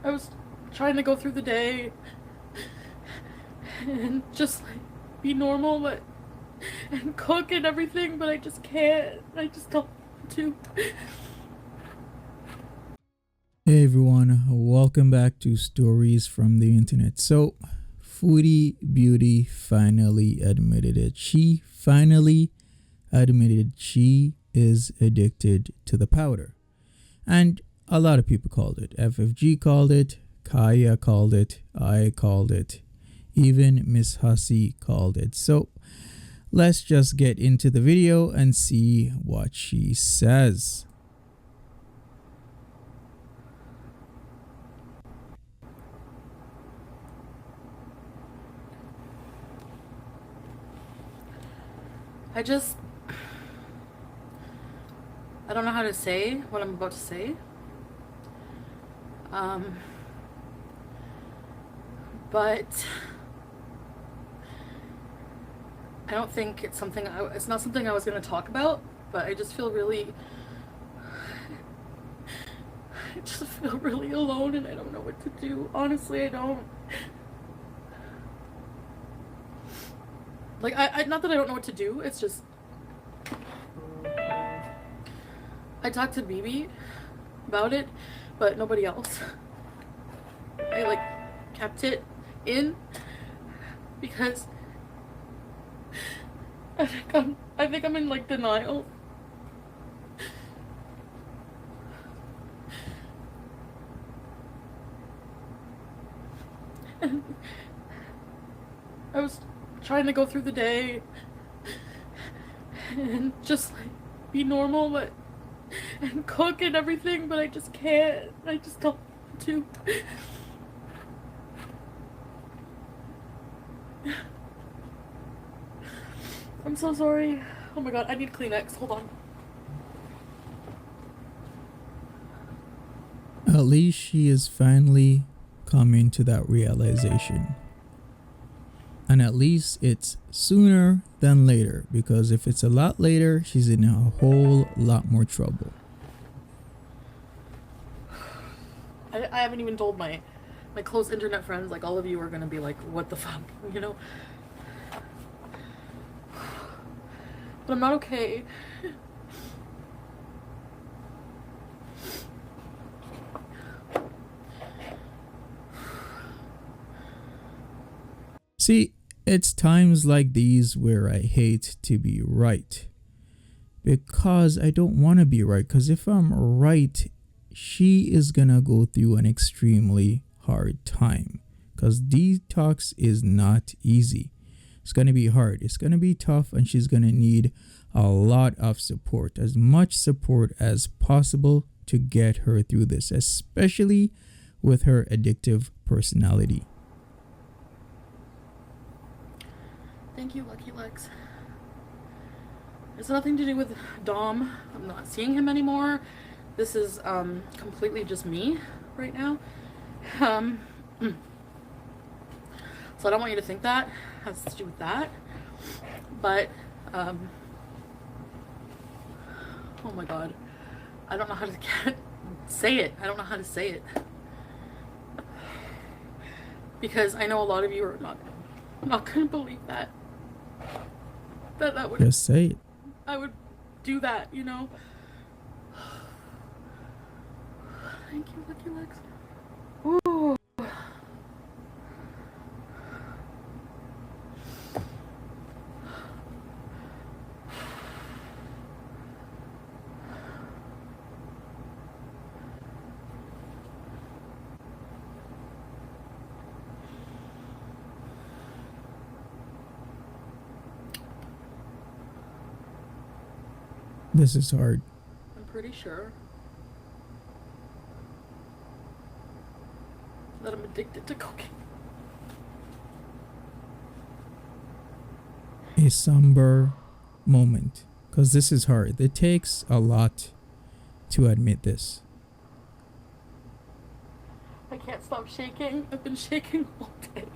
I was trying to go through the day and just like be normal, but and cook and everything, but I just can't. I just don't want to. Hey everyone, welcome back to Stories from the Internet. So, Foodie Beauty finally admitted it. She finally admitted she is addicted to the powder. And a lot of people called it. FFG called it, Kaya called it, I called it, even Miss Hussey called it. So, let's just get into the video and see what she says. I don't know how to say what I'm about to say. But I don't think it's it's not something I was going to talk about, but I just feel really alone and I don't know what to do. Honestly, I don't. Like, I not that I don't know what to do, it's just I talked to BB about it, but nobody else. I like kept it in because I think I'm in like denial. And I was trying to go through the day and just like be normal, but and cook and everything, but I just can't. I just don't want to. I'm so sorry. Oh my god, I need Kleenex. Hold on. At least she is finally coming to that realization. And at least it's sooner than later, because if it's a lot later, she's in a whole lot more trouble. I haven't even told my close internet friends. Like, all of you are gonna be like, what the fuck, you know? But I'm not okay. See, it's times like these where I hate to be right. Because I don't want to be right. Because if I'm right, she is gonna go through an extremely hard time. Because detox is not easy. It's gonna be hard. It's gonna be tough, and she's gonna need a lot of support, as much support as possible to get her through this, especially with her addictive personality. Thank you, Lucky Lex. It's nothing to do with Dom. I'm not seeing him anymore. This is completely just me right now. Um, so I don't want you to think that has to do with that. But oh my god, I don't know how to say it. I don't know how to say it because I know a lot of you are not gonna believe that would Just say it. I would do that, you know. Thank you, Lucky Lex. Ooh. This is hard. I'm pretty sure that I'm addicted to cocaine. A somber moment, because this is hard. It takes a lot to admit this. I can't stop shaking. I've been shaking all day.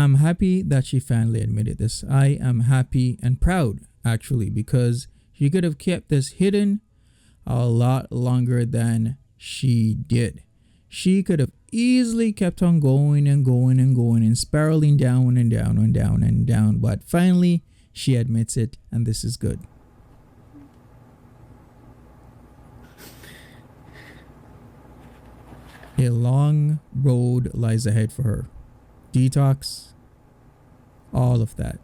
I'm happy that she finally admitted this. I am happy and proud, actually, because she could have kept this hidden a lot longer than she did. She could have easily kept on going and going and going and spiraling down and down and down and down. But finally, she admits it, and this is good. A long road lies ahead for her. Detox, all of that.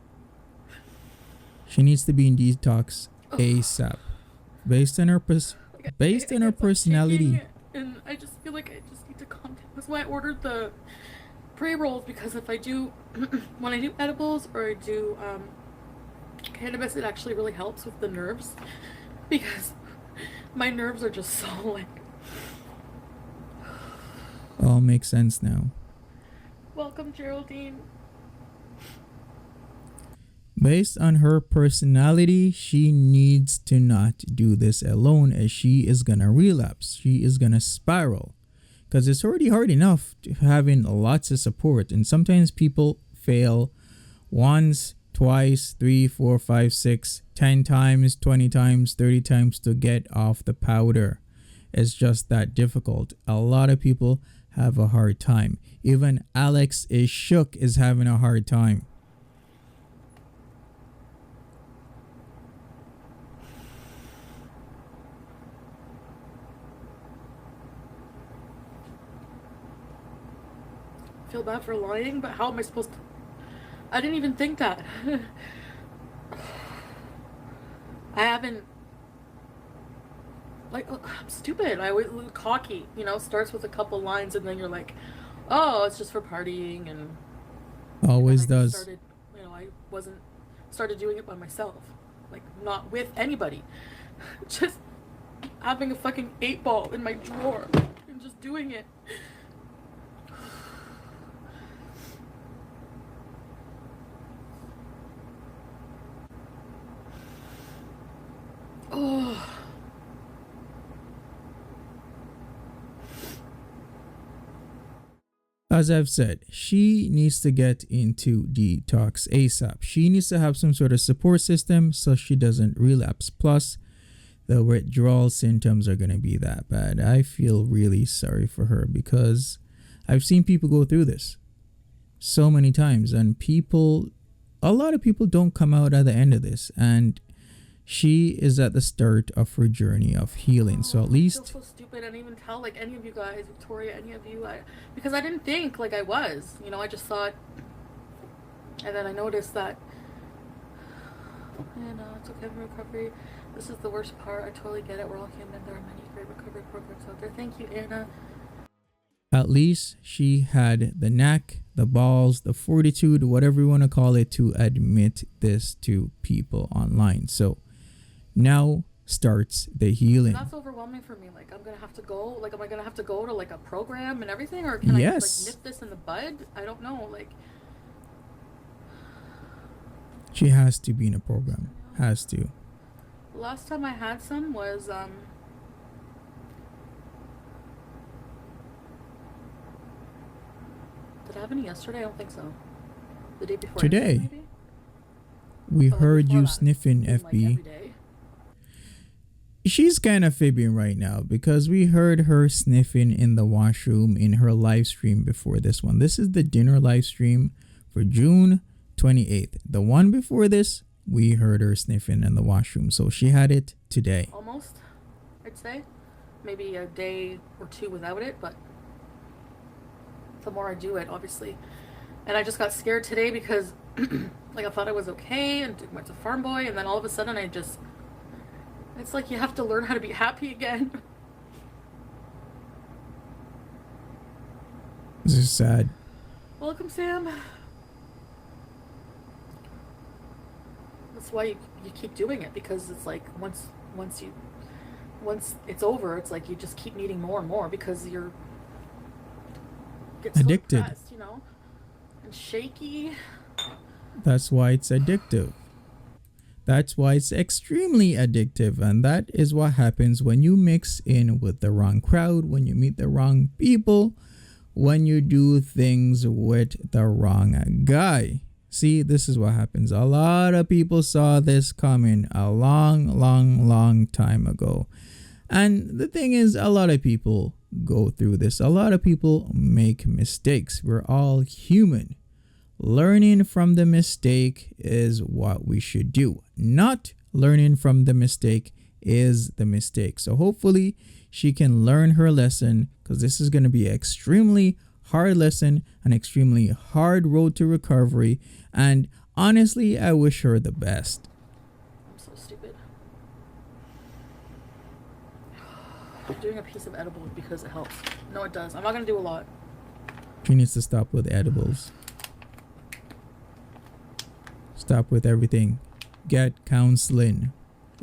She needs to be in detox ASAP, based on her personality. And I just feel like I just need to calm down. That's why I ordered the pre-rolls, because if I do when I do edibles or I do cannabis, it actually really helps with the nerves, because my nerves are just so like. All makes sense now. Welcome, Geraldine. Based on her personality, she needs to not do this alone, as she is gonna relapse. She is gonna spiral, because it's already hard enough to having lots of support, and sometimes people fail once, twice, 3, 4, 5, 6, 10 times, 20 times, 30 times to get off the powder. It's just that difficult. A lot of people have a hard time. Even Alex is shook is having a hard time. Feel bad for lying, but how am I supposed to? I didn't even think that. I haven't. Like, I'm stupid. I was cocky, starts with a couple lines and then you're like, oh, it's just for partying, and always and I does. started, started doing it by myself, like not with anybody, just having a fucking 8-ball in my drawer and just doing it. Oh. As I've said, she needs to get into detox ASAP. She needs to have some sort of support system so she doesn't relapse. Plus, the withdrawal symptoms are going to be that bad. I feel really sorry for her, because I've seen people go through this so many times, and a lot of people don't come out at the end of this, and she is at the start of her journey of healing. So at least I feel so stupid. I didn't even tell like any of you guys, Victoria, any of you, because I didn't think like I was. I just thought, and then I noticed that. It's okay for recovery. This is the worst part. I totally get it. We're all human. There are many great recovery programs out there. Thank you, Anna. at least she had the knack, the balls, the fortitude, whatever you want to call it, to admit this to people online. So now starts the healing. That's overwhelming for me. Like, I'm gonna have to go. Like, am I gonna have to go to like a program and everything, or can I just like nip this in the bud? I don't know. Like, she has to be in a program. Has to. Last time I had some was Did I have any yesterday? I don't think so. The day before. Today. Maybe? We heard you that. sniffing, Like, FB. every day. She's kind of fibbing right now because we heard her sniffing in the washroom in her live stream before this one. This is the dinner live stream for June 28th. The one before this, we heard her sniffing in the washroom. So she had it today. Almost, I'd say. Maybe a day or two without it, but the more I do it, obviously. And I just got scared today because like I thought I was okay and went to Farm Boy, and then all of a sudden it's like you have to learn how to be happy again. This is sad. Welcome, Sam. That's why you keep doing it, because it's like once it's over, it's like you just keep needing more and more because you're so addicted, depressed, and shaky. That's why it's addictive. That's why it's extremely addictive, and that is what happens when you mix in with the wrong crowd, when you meet the wrong people, when you do things with the wrong guy. See, this is what happens. A lot of people saw this coming a long time ago. And the thing is, a lot of people go through this. A lot of people make mistakes. We're all human. Learning from the mistake is what we should do. Not learning from the mistake is the mistake. So hopefully she can learn her lesson, because this is going to be an extremely hard lesson, an extremely hard road to recovery. And honestly, I wish her the best. I'm so stupid. I'm doing a piece of edible because it helps. No, it does. I'm not going to do a lot. She needs to stop with edibles. Stop with everything. Get counseling.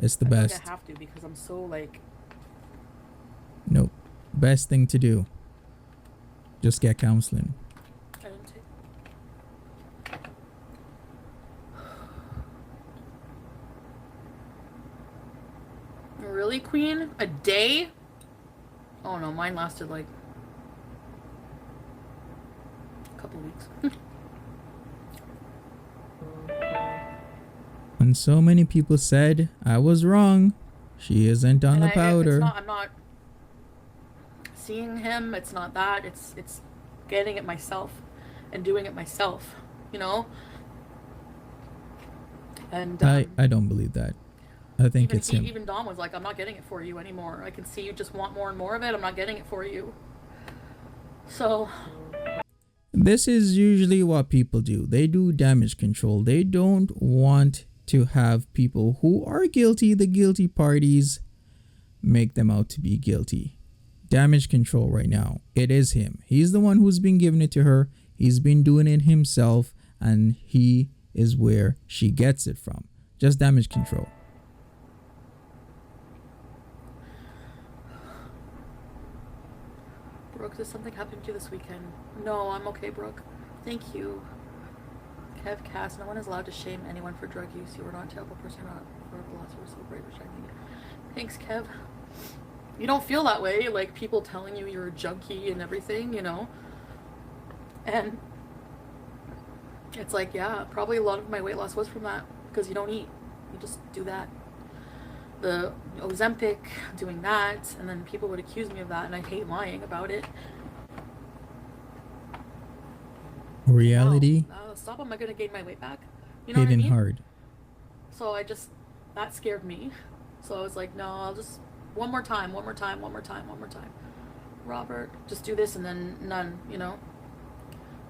It's the best. I have to because I'm so like... Nope. Best thing to do. Just get counseling. I didn't take... Really, Queen? A day? Oh no, mine lasted like a couple weeks. And so many people said I was wrong. She isn't on the powder. I'm not seeing him. It's not that. It's getting it myself and doing it myself. You know. And I don't believe that. I think it's him. Even Dom was like, "I'm not getting it for you anymore. I can see you just want more and more of it. I'm not getting it for you." So. This is usually what people do. They do damage control. They don't want to have people who are guilty, the guilty parties, make them out to be guilty. Damage control right now. It is him. He's the one who's been giving it to her. He's been doing it himself, and he is where she gets it from. Just damage control. Brooke, did something happen to you this weekend? No, I'm okay, Brooke. Thank you. Kev, Cass, no one is allowed to shame anyone for drug use. You are not a terrible person. You're not horrible. Lots of celebrate, which I need. Thanks, Kev. You don't feel that way, like people telling you you're a junkie and everything, you know? And it's like, yeah, probably a lot of my weight loss was from that, because you don't eat. You just do that. The Ozempic, doing that, and then people would accuse me of that, and I hate lying about it. Reality. Stop, am I going to gain my weight back? You know what I mean? Hard. So that scared me. So I was like, no, I'll just, one more time. Robert, just do this and then none, you know?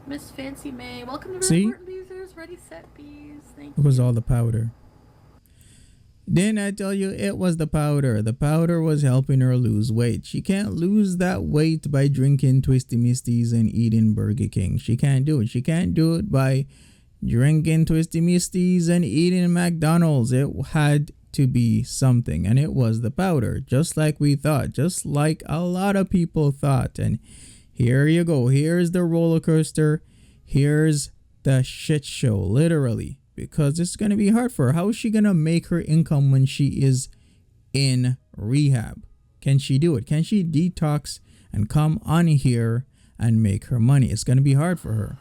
Miss Fancy May, welcome to See? Report Losers, Ready, Set, Bees. Thank you. It was all the powder. Didn't I tell you it was the powder? The powder was helping her lose weight. She can't lose that weight by drinking Twisty Misties and eating Burger King. She can't do it. She can't do it by drinking Twisty Misties and eating McDonald's. It had to be something, and it was the powder, just like we thought, just like a lot of people thought. And here you go. Here's the roller coaster. Here's the shit show, literally. Because it's going to be hard for her. How is she going to make her income when she is in rehab? Can she do it? Can she detox and come on here and make her money? It's going to be hard for her.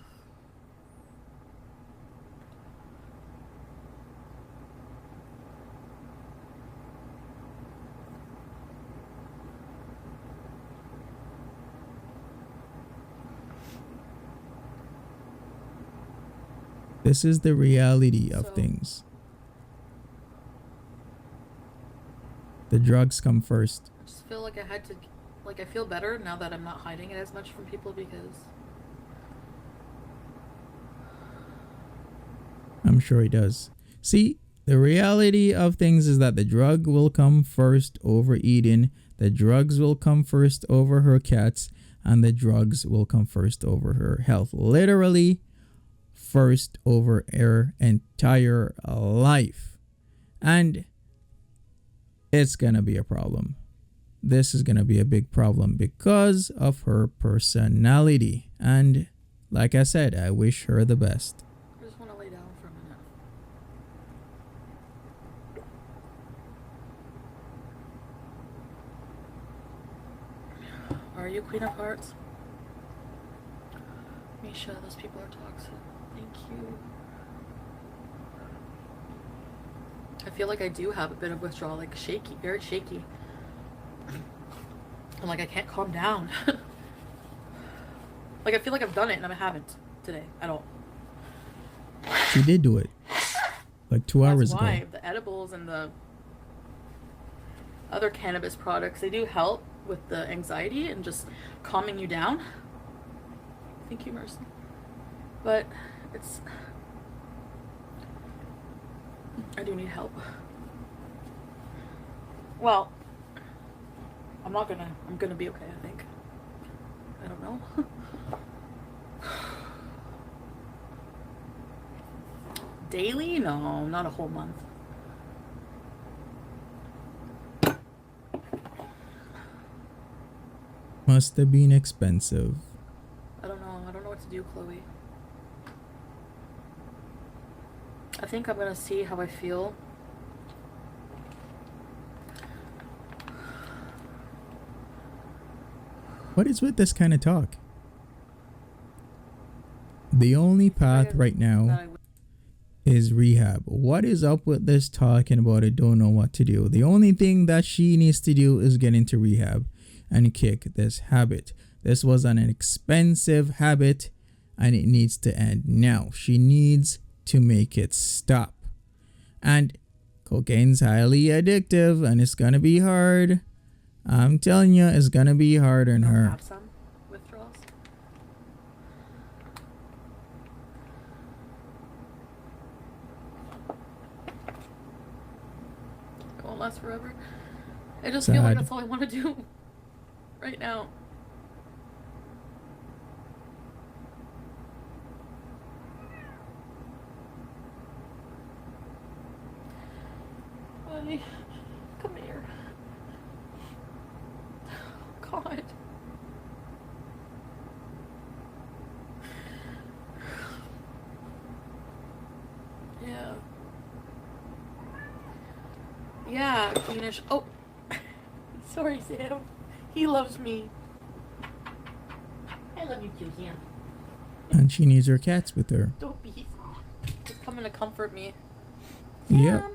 This is the reality of things. The drugs come first. I just feel like I feel better now that I'm not hiding it as much from people, because I'm sure he does. See, the reality of things is that the drug will come first over eating, the drugs will come first over her cats, and the drugs will come first over her health. Literally, first over her entire life. And it's gonna be a problem. This is gonna be a big problem because of her personality. And like I said, I wish her the best. I just want to lay down for a minute. Are you Queen of Hearts? Misha, those people are toxic. Thank you. I feel like I do have a bit of withdrawal, like shaky, very shaky. I'm like, I can't calm down. Like, I feel like I've done it and I haven't today at all. She did do it like 2 hours That's why ago. the edibles and the other cannabis products, they do help with the anxiety and just calming you down. Thank you, Mercy. But it's, I do need help. Well, I'm gonna be okay, I think. I don't know. Daily? No, not a whole month. Must have been expensive. I don't know. I don't know what to do, Chloe. I think I'm gonna see how I feel. What is with this kind of talk? The only path right now is rehab. What is up with this talking about it? Don't know what to do. The only thing that she needs to do is get into rehab and kick this habit. This was an expensive habit and it needs to end now. She needs to make it stop. And cocaine's highly addictive and it's gonna be hard. I'm telling you, it's gonna be hard on her. Have some withdrawals. It won't last forever. I just feel like Sad. that's all I want to do right now. Honey, come here. Oh, God. Yeah. Yeah, Greenish. Oh, sorry, Sam. He loves me. I love you too, Sam. And she needs her cats with her. Don't be. Just coming to comfort me. Yep. Sam.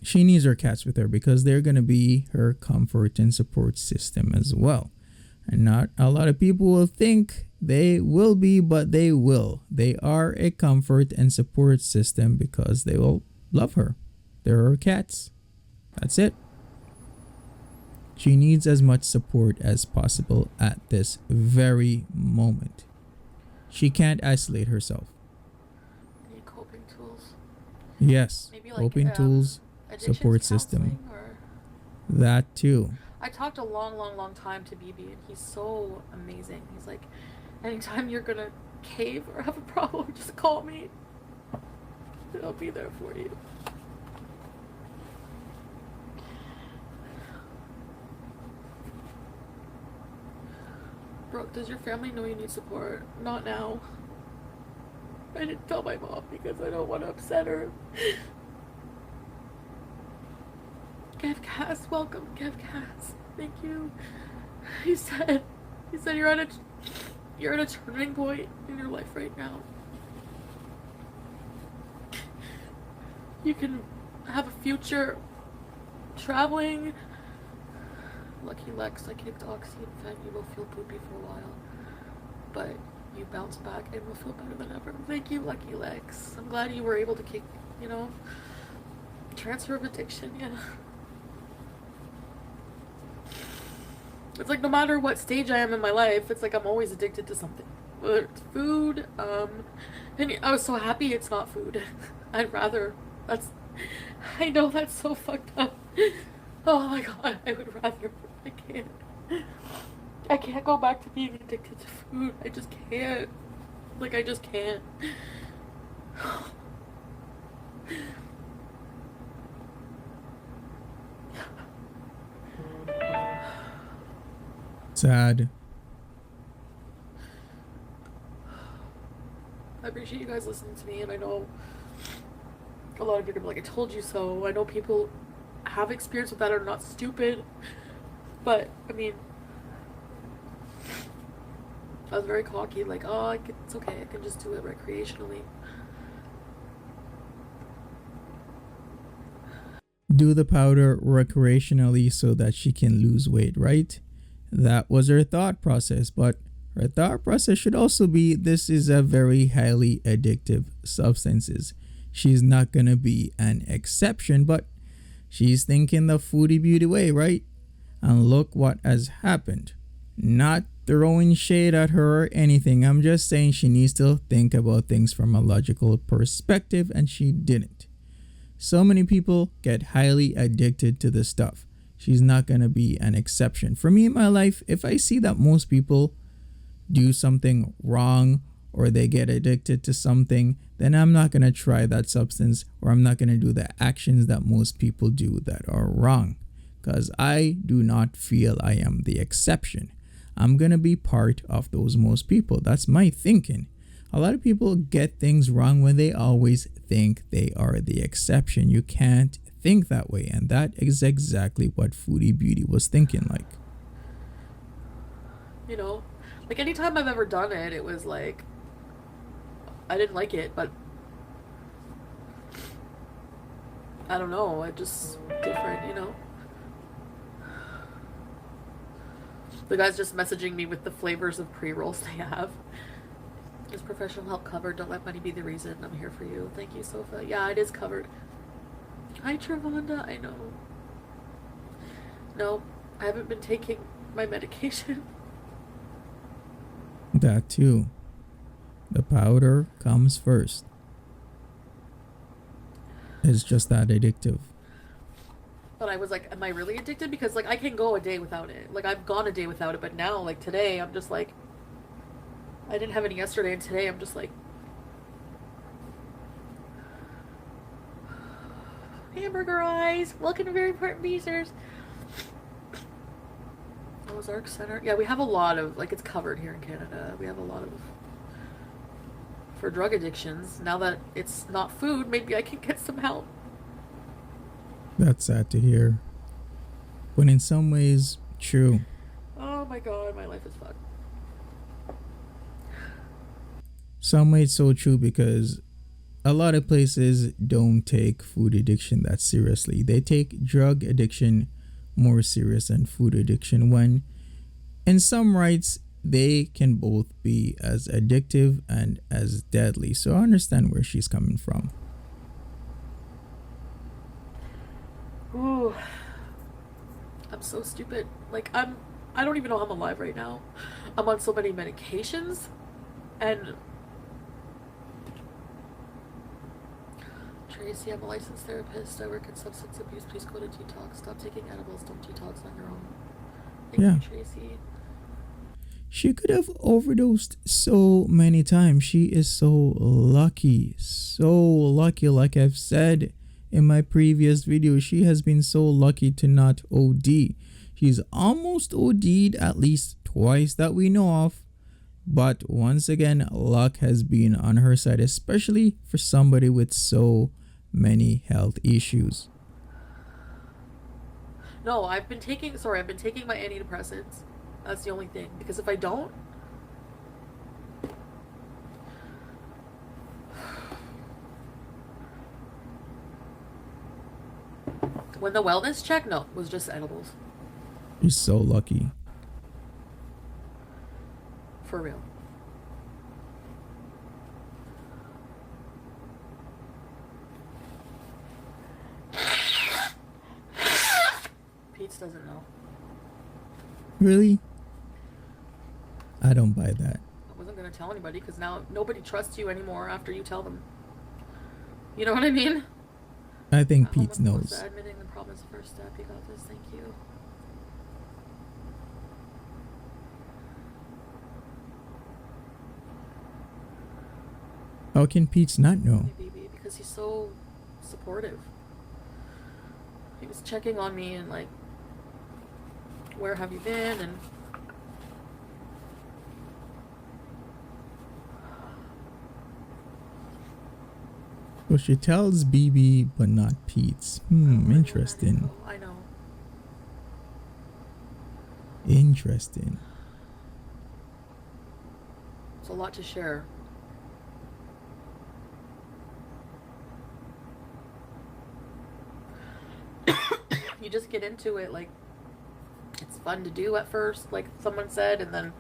She needs her cats with her because they're going to be her comfort and support system as well. And not a lot of people will think they will be, but they will. They are a comfort and support system because they will love her. They're her cats. That's it. She needs as much support as possible at this very moment. She can't isolate herself. Need coping tools. Yes, Maybe like coping tools, addictions support system. counseling, or That too. I talked a long time to BB, and he's so amazing. He's like, anytime you're gonna cave or have a problem, just call me, and I'll be there for you. Brooke, does your family know you need support? Not now. I didn't tell my mom because I don't want to upset her. Kev Cass, welcome, Kev Cass. Thank you. He said you're at a turning point in your life right now. You can have a future traveling. Lucky Lex, I kicked Oxy and fed you will feel poopy for a while. But you bounce back and will feel better than ever. Thank you, Lucky Lex. I'm glad you were able to kick, transfer of addiction, yeah. It's like no matter what stage I am in my life, it's like I'm always addicted to something. Whether it's food, and I was so happy it's not food. I know that's so fucked up. Oh my God, I would rather, I can't go back to being addicted to food. I just can't. I just can't. Sad. I appreciate you guys listening to me, and I know a lot of you are gonna be like, I told you so. I know people have experience with that are not stupid, but I mean, I was very cocky, like, oh, it's okay, I can just do it recreationally. Do the powder recreationally so that she can lose weight, right? That was her thought process, but her thought process should also be this is a very highly addictive substances. She's not gonna be an exception, but she's thinking the foodie beauty way, right? And look what has happened. Not throwing shade at her or anything. I'm just saying she needs to think about things from a logical perspective, and she didn't. So many people get highly addicted to this stuff. She's not going to be an exception. For me in my life, if I see that most people do something wrong or they get addicted to something, then I'm not going to try that substance, or I'm not going to do the actions that most people do that are wrong, because I do not feel I am the exception. I'm going to be part of those most people. That's my thinking. A lot of people get things wrong when they always think they are the exception. You can't think that way, and that is exactly what Foodie Beauty was thinking like. You know, like anytime I've ever done it, it was like, I didn't like it, but I don't know, it just different, you know. The guy's just messaging me with the flavors of pre-rolls they have. Is professional help covered? Don't let money be the reason. I'm here for you. Thank you, Sofa. Yeah, it is covered. Hi, Travonda. I know. No, I haven't been taking my medication. That too. The powder comes first. It's just that addictive. But I was like, am I really addicted? Because, like, I can go a day without it. Like, I've gone a day without it, but now, like, today, I'm just like, I didn't have any yesterday, and today I'm just like, hamburger eyes. Welcome to Very Important Beezers. Ozark Center. Yeah, we have a lot of, like, it's covered here in Canada. We have a lot of, for drug addictions. Now that it's not food, maybe I can get some help. That's sad to hear. But in some ways, true. Oh my god, my life is fucked. Some ways so true, because a lot of places don't take food addiction that seriously. They take drug addiction more serious than food addiction, when in some rights they can both be as addictive and as deadly. So I understand where she's coming from. Ooh. I'm so stupid. Like, I don't even know how I'm alive right now. I'm on so many medications, and Tracy, I'm a licensed therapist. I work in substance abuse. Please go to detox. Stop taking edibles. Don't detox on your own. Thank you, Tracy. She could have overdosed so many times. She is so lucky. So lucky. Like I've said in my previous video, she has been so lucky to not OD. She's almost OD'd at least twice that we know of. But once again, luck has been on her side, especially for somebody with so many health issues. No, I've been taking my antidepressants. That's the only thing. Because if I don't, when the wellness check, no, it was just edibles. You're so lucky. For real. Pete's doesn't know. Really? I don't buy that. I wasn't going to tell anybody because now nobody trusts you anymore after you tell them. You know what I mean? I think Pete knows. Admitting the problem is the first step. You got this. Thank you. How can Pete not know? Baby, because he's so supportive. He was checking on me and like, where have you been? And Well, she tells BB but not Pete's. Interesting. I know. Interesting. It's a lot to share. You just get into it, like, it's fun to do at first, like someone said, and then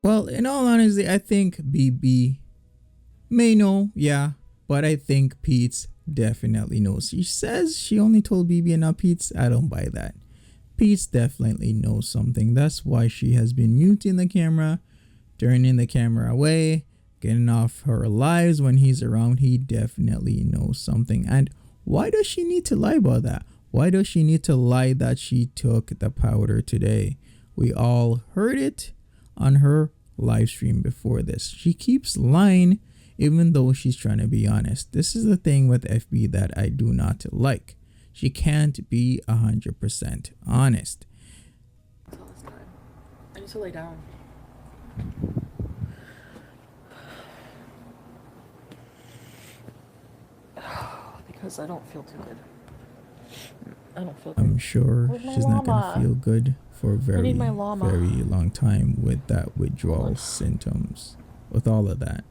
Well, in all honesty, I think BB may know, yeah, but I think Pete's definitely knows. She says she only told BB and not Pete's. I don't buy that. Pete's definitely knows something. That's why she has been muting the camera, turning the camera away, getting off her lives when he's around. He definitely knows something. And why does she need to lie about that? Why does she need to lie that she took the powder today? We all heard it on her live stream before this. She keeps lying even though she's trying to be honest. This is the thing with FB that I do not like. She can't be 100% honest. all this time. I need to lay down. Because I don't feel too good. I don't feel good. I'm sure Where's my she's not llama? gonna feel good for a very, need my llama. very long time with that withdrawal symptoms. With all of that.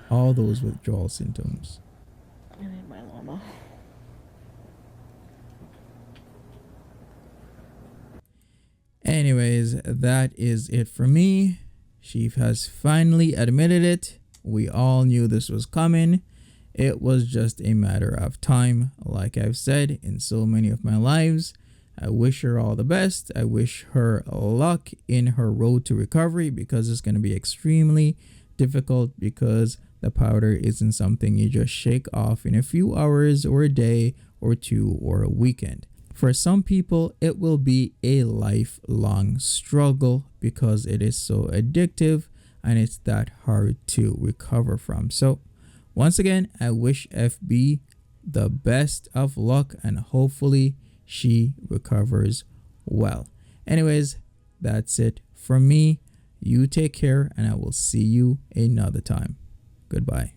All those withdrawal symptoms. I need my llama. Anyways, that is it for me. She has finally admitted it. We all knew this was coming. It was just a matter of time. Like I've said in so many of my lives, I wish her all the best. I wish her luck in her road to recovery, because it's going to be extremely difficult, because the powder isn't something you just shake off in a few hours or a day or two or a weekend. For some people, it will be a lifelong struggle because it is so addictive and it's that hard to recover from. So once again, I wish FB the best of luck and hopefully she recovers well. Anyways, that's it from me. You take care and I will see you another time. Goodbye.